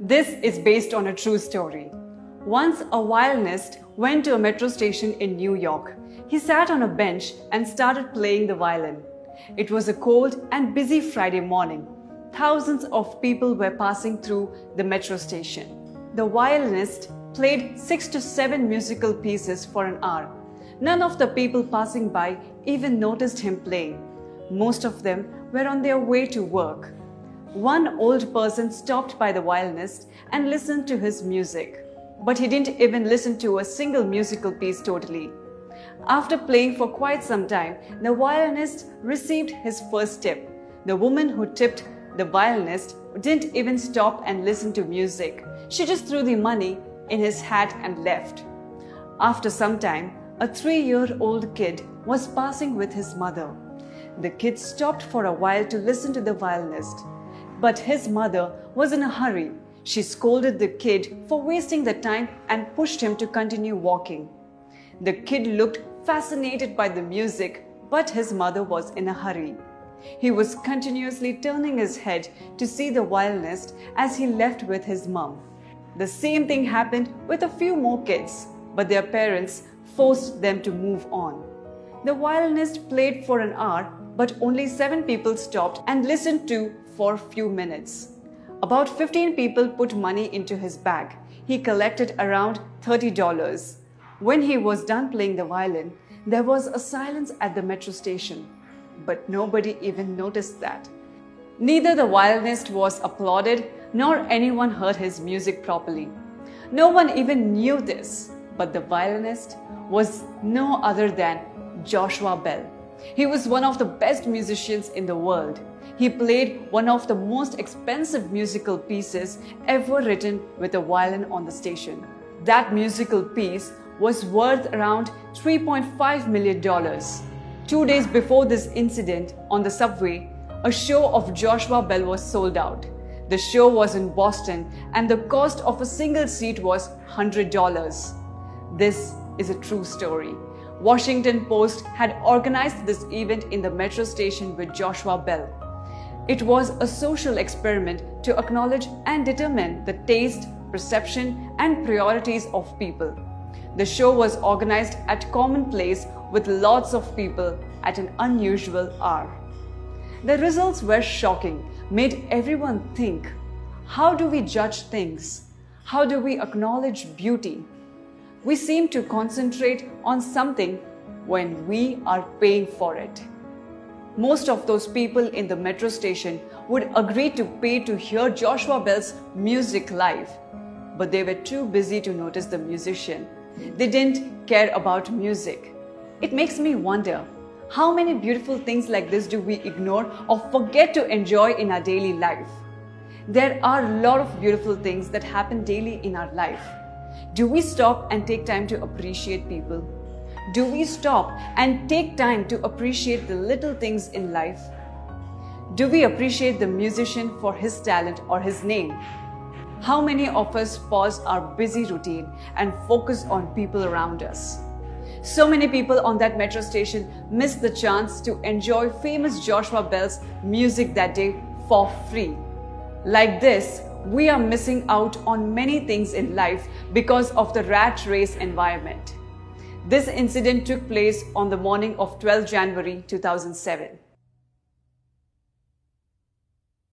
This is based on a true story. Once a violinist went to a metro station in New York. He sat on a bench and started playing the violin. It was a cold and busy Friday morning. Thousands of people were passing through the metro station. The violinist played 6 to 7 musical pieces for an hour. None of the people passing by even noticed him playing. Most of them were on their way to work. One old person stopped by the violinist and listened to his music. But he didn't even listen to a single musical piece totally. After playing for quite some time, the violinist received his first tip. The woman who tipped the violinist didn't even stop and listen to music. She just threw the money in his hat and left. After some time, a 3-year-old kid was passing with his mother. The kid stopped for a while to listen to the violinist. But his mother was in a hurry. She scolded the kid for wasting the time and pushed him to continue walking. The kid looked fascinated by the music, but his mother was in a hurry. He was continuously turning his head to see the violinist as he left with his mom. The same thing happened with a few more kids, but their parents forced them to move on. The violinist played for an hour, but only 7 people stopped and listened to for a few minutes. About 15 people put money into his bag. He collected around $30. When he was done playing the violin, there was a silence at the metro station. But nobody even noticed that. Neither the violinist was applauded, nor anyone heard his music properly. No one even knew this, but the violinist was no other than Joshua Bell. He was one of the best musicians in the world. He played one of the most expensive musical pieces ever written with a violin on the station. That musical piece was worth around $3.5 million. 2 days before this incident, on the subway, a show of Joshua Bell was sold out. The show was in Boston and the cost of a single seat was $100. This is a true story. Washington Post had organized this event in the metro station with Joshua Bell. It was a social experiment to acknowledge and determine the taste, perception, and priorities of people. The show was organized at Common Place with lots of people at an unusual hour. The results were shocking, made everyone think, how do we judge things? How do we acknowledge beauty? We seem to concentrate on something when we are paying for it. Most of those people in the metro station would agree to pay to hear Joshua Bell's music live, but they were too busy to notice the musician. They didn't care about music. It makes me wonder, how many beautiful things like this do we ignore or forget to enjoy in our daily life? There are a lot of beautiful things that happen daily in our life. Do we stop and take time to appreciate people? Do we stop and take time to appreciate the little things in life? Do we appreciate the musician for his talent or his name? How many of us pause our busy routine and focus on people around us? So many people on that metro station missed the chance to enjoy famous Joshua Bell's music that day for free. Like this, we are missing out on many things in life because of the rat race environment. This incident took place on the morning of 12 January 2007.